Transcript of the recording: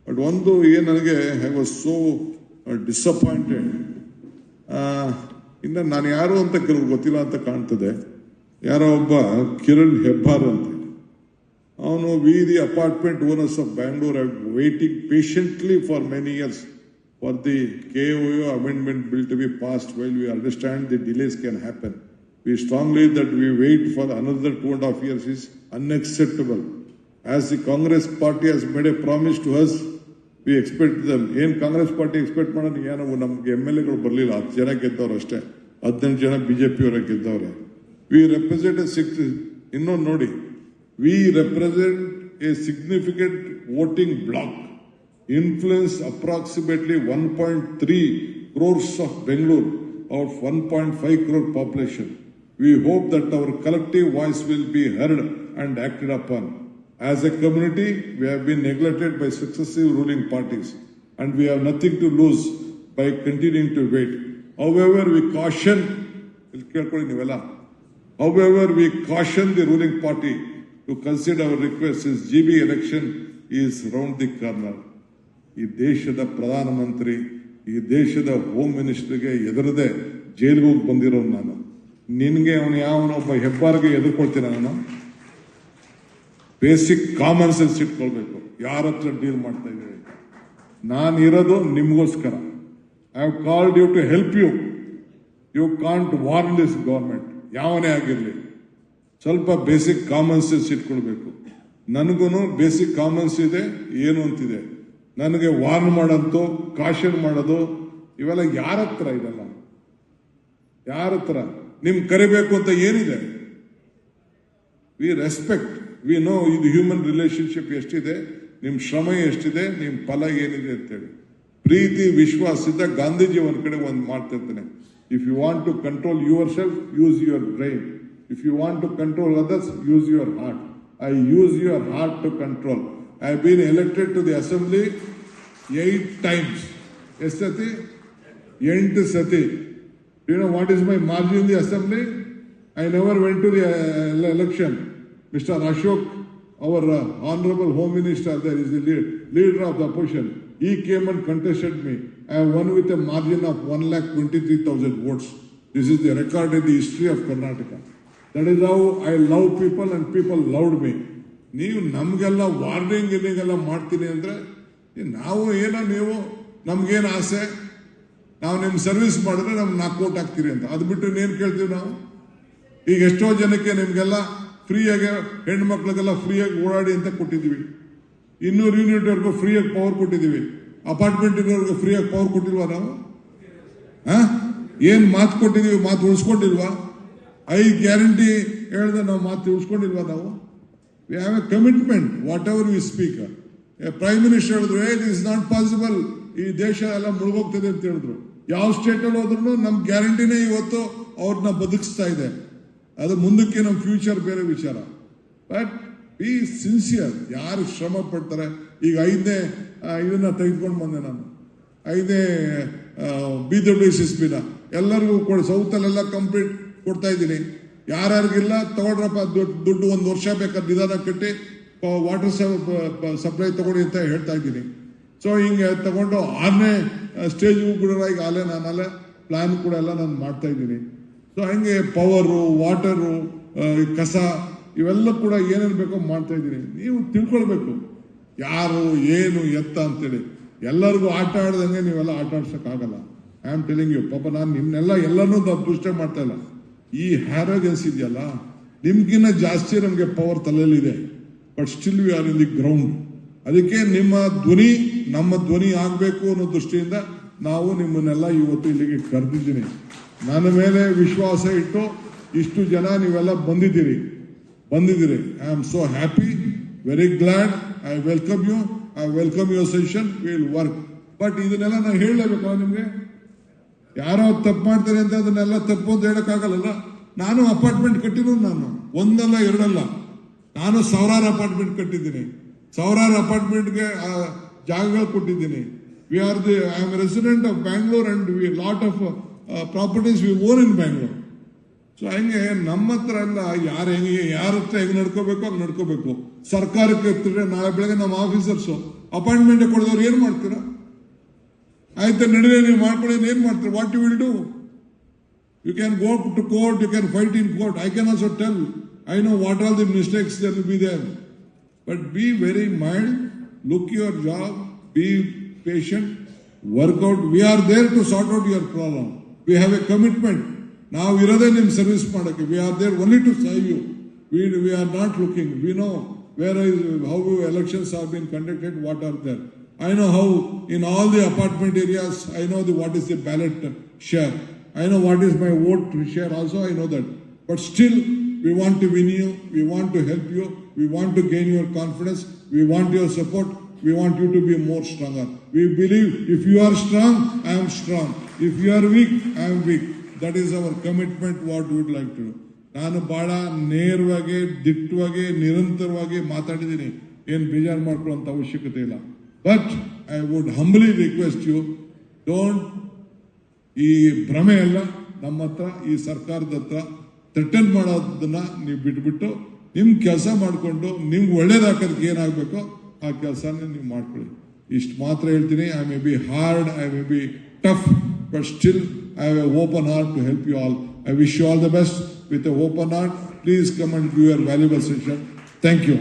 But ಒಂದು ನನಗೆ I was so disappointed. ಇನ್ನು ನಾನು ಯಾರು ಅಂತ ಕೆಲವು ಗೊತ್ತಿಲ್ಲ ಅಂತ ಕಾಣ್ತದೆ. ಯಾರೋ ಒಬ್ಬ ಕಿರಣ್ ಹೆಬ್ಬಾರ್ ಅಂತ, ಅವನು V the apartment owners of Bangalore are waiting patiently for many years for the KOO amendment bill to be passed. While we understand the delays can happen, we strongly that we wait for another 2.5 years is unacceptable. As the Congress party has made a promise to us, we expect them. Congress party expect ಮಾಡೋದು ಏನೋ ನಮಗೆ MLA ಗಳು ಬರಲಿಲ್ಲ, 10 ಜನ ಗೆದ್ದವರು ಅಷ್ಟೇ, 18 ಜನ BJP ಅವರ ಗೆದ್ದವ್ರೆ. We represent ಇನ್ನೊಂದು ನೋಡಿ, we represent a significant voting bloc, influence approximately 1.3 crores of Bangalore out of 1.5 crore population. We hope that our collective voice will be heard and acted upon. As a community, we have been neglected by successive ruling parties and we have nothing to lose by continuing to wait. However, we caution the ruling party to consider our request since GB election is round the corner. ಈ ದೇಶದ ಪ್ರಧಾನಮಂತ್ರಿ, ಈ ದೇಶದ home ಮಿನಿಸ್ಟರ್ಗೆ ಎದುರದೆ ಜೈಲಿಗೆ ಹೋಗಿ ಬಂದಿರೋ ನಾನು, ನಿನ್ಗೆ ಅವನು ಯಾವನೊಬ್ಬ ಹೆಬ್ಬಾರ್ಗೆ ಎದುರ್ಕೊಳ್ತೀನ? ನಾನು ಬೇಸಿಕ್ ಕಾಮನ್ ಸೆನ್ಸ್ ಇಟ್ಕೊಳ್ಬೇಕು. ಯಾರ ಹತ್ರ ಡೀಲ್ ಮಾಡ್ತಾ ಇದ್ದೀವಿ? ನಾನು ಇರೋದು ನಿಮ್ಗೋಸ್ಕರ. I have called you to help you. You can't warn this government. ಯಾವನೇ ಆಗಿರಲಿ, ಸ್ವಲ್ಪ ಬೇಸಿಕ್ ಕಾಮನ್ ಸೆನ್ಸ್ ಇಟ್ಕೊಳ್ಬೇಕು. ನನಗೂ ಬೇಸಿಕ್ ಕಾಮನ್ಸ್ ಇದೆ, ಏನು ಅಂತಿದೆ. ನನಗೆ ವಾರ್ನ್ ಮಾಡೋದು, ಕಾಷನ್ ಮಾಡೋದು ಇವೆಲ್ಲ ಯಾರ ಹತ್ರ ಇದೆಲ್ಲ? ಯಾರ ಹತ್ರ ನಿಮ್ ಕರಿಬೇಕು ಅಂತ ಏನಿದೆ? ವಿ ರೆಸ್ಪೆಕ್ಟ್, ವಿ ನೋ ಇದು ಹ್ಯೂಮನ್ ರಿಲೇಶನ್ಶಿಪ್ ಎಷ್ಟಿದೆ, ನಿಮ್ ಶ್ರಮ ಎಷ್ಟಿದೆ, ನಿಮ್ ಫಲ ಏನಿದೆ ಅಂತೇಳಿ. ಪ್ರೀತಿ ವಿಶ್ವಾಸದಿಂದ ಗಾಂಧೀಜಿ ಒಂದ್ ಕಡೆ ಒಂದು ಮಾಡ್ತಿರ್ತಾನೆ, if you want to control your self use your brain, if you want to control others use your heart. I use your heart to control. I have been elected to the assembly 8 times. Yes, Sati? 8 Sati. Do you know what is my margin in the assembly? I never went to the election. Mr. Ashok, our honorable home minister, there is the leader of the opposition. He came and contested me. I won with a margin of 1,23,000 votes. This is the record in the history of Karnataka. That is how I love people and people loved me. ನೀವು ನಮಗೆಲ್ಲ warning ಗಿರ್ನಿಂಗ್ ಮಾಡ್ತೀನಿ ಅಂದ್ರೆ ನಾವು ಏನೋ, ನೀವು ನಮ್ಗೇನು ಆಸೆ, ನಾವು ನಿಮ್ಮ ಸರ್ವಿಸ್ ಮಾಡಿದ್ರೆ ನಮ್ಗೆ 4 ಕೋಟಿ ಹಾಕ್ತೀರಿ ಅಂತ. ಅದು ಬಿಟ್ಟು ಏನು ಕೇಳ್ತೀವಿ ನಾವು? ಈಗ ಎಷ್ಟೋ ಜನಕ್ಕೆ ನಿಮ್ಗೆಲ್ಲ ಫ್ರೀಯಾಗಿ, ಹೆಣ್ಮಕ್ಳಿಗೆಲ್ಲ ಫ್ರೀಯಾಗಿ ಓಡಾಡಿ ಅಂತ ಕೊಟ್ಟಿದ್ದೀವಿ. 200 ಯೂನಿಟ್ವರೆಗೂ ಫ್ರೀಯಾಗಿ ಪವರ್ ಕೊಟ್ಟಿದ್ದೀವಿ. ಅಪಾರ್ಟ್ಮೆಂಟ್ ಇರೋರ್ಗೂ ಫ್ರೀಯಾಗಿ ಪವರ್ ಕೊಟ್ಟಿಲ್ವಾ ನಾವು? ಏನ್ ಮಾತು ಕೊಟ್ಟಿದ್ದೀವಿ? ಮಾತು ಉಳಿಸ್ಕೊಂಡಿಲ್ವಾ? 5 ಗ್ಯಾರಂಟಿ ಹೇಳಿದ್ರೆ ನಾವು ಮಾತು ಉಳಿಸ್ಕೊಂಡಿಲ್ವಾ ನಾವು? We have a commitment, whatever we speak. A Prime Minister ಹೇಳಿದ್ರು, it is not possible, ಈ ದೇಶ ಎಲ್ಲ ಮುಳುಗೋಗ್ತದೆ ಅಂತ ಹೇಳಿದ್ರು. ಯಾವ ಸ್ಟೇಟ್ ಅಲ್ಲಿ ಹೋದ್ರು ನಮ್ ಗ್ಯಾರಂಟಿನೇ ಇವತ್ತು ಅವ್ರನ್ನ ಬದುಕಿಸ್ತಾ ಇದೆ. ಅದು ಮುಂದಕ್ಕೆ ನಮ್ಮ ಫ್ಯೂಚರ್ ಬೇರೆ ವಿಚಾರ. But B sincere. ಯಾರು ಶ್ರಮ ಪಡ್ತಾರೆ? ಈಗ 5ನೇ ಇದನ್ನ ತೆಗೆದುಕೊಂಡು ಬಂದೆ ನಾನು, 5ನೇ BWSSB ಎಲ್ಲರಿಗೂ ಕೊಡಿ, ಸೌತಲ್ಲೆಲ್ಲ ಕಂಪ್ಲೀಟ್ ಕೊಡ್ತಾ ಇದ್ದೀನಿ. ಯಾರ್ಯಾರಿಗಿಲ್ಲ ತಗೊಳ್ರಪ್ಪ, ದುಡ್ಡು 1 ವರ್ಷ ಬೇಕಾದ್ರೆ ನಿಧಾನ ಕಟ್ಟಿ ವಾಟರ್ ಸಪ್ಲೈ ತಗೊಳ್ಳಿ ಅಂತ ಹೇಳ್ತಾ ಇದ್ದೀನಿ. ಸೊ ಹಿಂಗೆ ತಗೊಂಡು 6ನೇ ಸ್ಟೇಜ್ಗೂ ಕೂಡ ಈಗ ನಾನಲ್ಲೇ ಪ್ಲಾನ್ ಕೂಡ ಎಲ್ಲ ನಾನು ಮಾಡ್ತಾ ಇದ್ದೀನಿ. ಸೊ ಹಂಗೆ ಪವರು, ವಾಟರು, ಕಸ ಇವೆಲ್ಲ ಕೂಡ ಏನೇನು ಬೇಕೋ ಮಾಡ್ತಾ ಇದ್ದೀನಿ. ನೀವು ತಿಳ್ಕೊಳ್ಬೇಕು ಯಾರು ಏನು ಎತ್ತ ಅಂತೇಳಿ. ಎಲ್ಲರಿಗೂ ಆಟ ಆಡ್ದಂಗೆ ನೀವೆಲ್ಲ ಆಟ ಆಡ್ಸೋಕ್ಕಾಗಲ್ಲ. I am telling you. ಪಾಪ ನಾನು ನಿಮ್ನೆಲ್ಲ ಎಲ್ಲರನ್ನೂ ದುಷ್ಟ ಮಾಡ್ತಾ ಇಲ್ಲ. ಈ ಹ್ಯಾರೋಗೆನ್ಸ್ ಇದೆಯಲ್ಲ, ನಿಮ್ಗಿನ್ನ ಜಾಸ್ತಿ ನಮಗೆ ಪವರ್ ತಲೆಯಲ್ಲಿದೆ. But still we are in the ground. ಅದಕ್ಕೆ ನಿಮ್ಮ ಧ್ವನಿ ನಮ್ಮ ಧ್ವನಿ ಆಗಬೇಕು ಅನ್ನೋ ದೃಷ್ಟಿಯಿಂದ ನಾವು ನಿಮ್ಮನ್ನೆಲ್ಲ ಇವತ್ತು ಇಲ್ಲಿಗೆ ಕರೆದಿದ್ದೀನಿ. ನನ್ನ ಮೇಲೆ ವಿಶ್ವಾಸ ಇಟ್ಟು ಇಷ್ಟು ಜನ ನೀವೆಲ್ಲ ಬಂದಿದ್ದೀರಿ. I am so happy, very glad. I welcome you. I welcome your suggestion. Will work. But ಇದನ್ನೆಲ್ಲ ನಾನು ಹೇಳಲೇಬೇಕು ನಿಮ್ಗೆ. ಯಾರೋ ತಪ್ಪು ಮಾಡ್ತಾರೆ ಅಂತ ಅದನ್ನೆಲ್ಲ ತಪ್ಪು ಅಂತ ಹೇಳಕ್ಕಾಗಲ್ಲ. ನಾನು ಅಪಾರ್ಟ್ಮೆಂಟ್ ಕಟ್ಟಿರೋದು, ನಾನು 1 ಅಲ್ಲ 2 ಅಲ್ಲ, ನಾನು 1000 ಅಪಾರ್ಟ್ಮೆಂಟ್ ಕಟ್ಟಿದ್ದೀನಿ. 1000 ಅಪಾರ್ಟ್ಮೆಂಟ್ಗೆ ಜಾಗಗಳು ಕೊಟ್ಟಿದ್ದೀನಿ. I am resident of Bangalore and lot of properties we own in Bangalore. So ಹಂಗೆ ನಮ್ಮ ಹತ್ರ ಎಲ್ಲ ಯಾರ ಹತ್ರ ಹೆಂಗ್ ನಡ್ಕೋಬೇಕು ಹಂಗೆ ನಡ್ಕೋಬೇಕು. ಸರ್ಕಾರಕ್ಕೆ ಎತ್ತಿದ್ರೆ ನಾಳೆ ಬೆಳಗ್ಗೆ ನಮ್ಮ ಆಫೀಸರ್ಸು ಅಪಾಯಿಂಟ್ಮೆಂಟ್ ಕೊಡದವ್ರು ಏನ್ ಮಾಡ್ತೀರಾ? ಆಯ್ತಾ ನಡೆದೇ ನೀವು ಮಾಡ್ಕೊಳ್ಳಿ, ಏನ್ ಮಾಡ್ತೀರಾ? What you will do? You can go to court, you can fight in court. I can also tell, I know what all the mistakes that will be there. But be very mild, look your job, be patient, work out. We are there to sort out your problem. We have a commitment. Now irade nim service madake. We are there only to serve you. We are not looking. We know how elections have been conducted, what are there. I know how in all the apartment areas, I know what is the ballot share. I know what is my vote share also, I know that. But still, we want to win you, we want to help you, we want to gain your confidence, we want your support, we want you to be more stronger. We believe if you are strong, I am strong. If you are weak, I am weak. That is our commitment, what we would like to do. ನಾನು ಬಹಳ ನೇರವಾಗಿ, ದಿಟ್ಟವಾಗಿ, ನಿರಂತರವಾಗಿ ಮಾತಾಡಿದ್ದೀನಿ. ಏನು ಬೇಜಾರು ಮಾಡ್ಕೊಳ್ಳುವಂತ ಅವಶ್ಯಕತೆ ಇಲ್ಲ. But I would humbly request you, don't ಈ ಭ್ರಮೆ ಎಲ್ಲ ನಮ್ಮ ಹತ್ರ, ಈ ಸರ್ಕಾರದ ಹತ್ರ ಥ್ರೆಟನ್ ಮಾಡೋದನ್ನ ನೀವು ಬಿಟ್ಬಿಟ್ಟು ನಿಮ್ ಕೆಲಸ ಮಾಡಿಕೊಂಡು ನಿಮ್ಗೆ ಒಳ್ಳೇದಾಕೋದಕ್ಕೆ ಏನಾಗಬೇಕೋ ಆ ಕೆಲಸನ ನೀವು ಮಾಡ್ಕೊಳ್ಳಿ. ಇಷ್ಟು ಮಾತ್ರ ಹೇಳ್ತೀನಿ. I may be hard, I may be tough, but still I have a open heart to help you all. I wish you all the best with a open heart. Please come and give your valuable session. Thank you.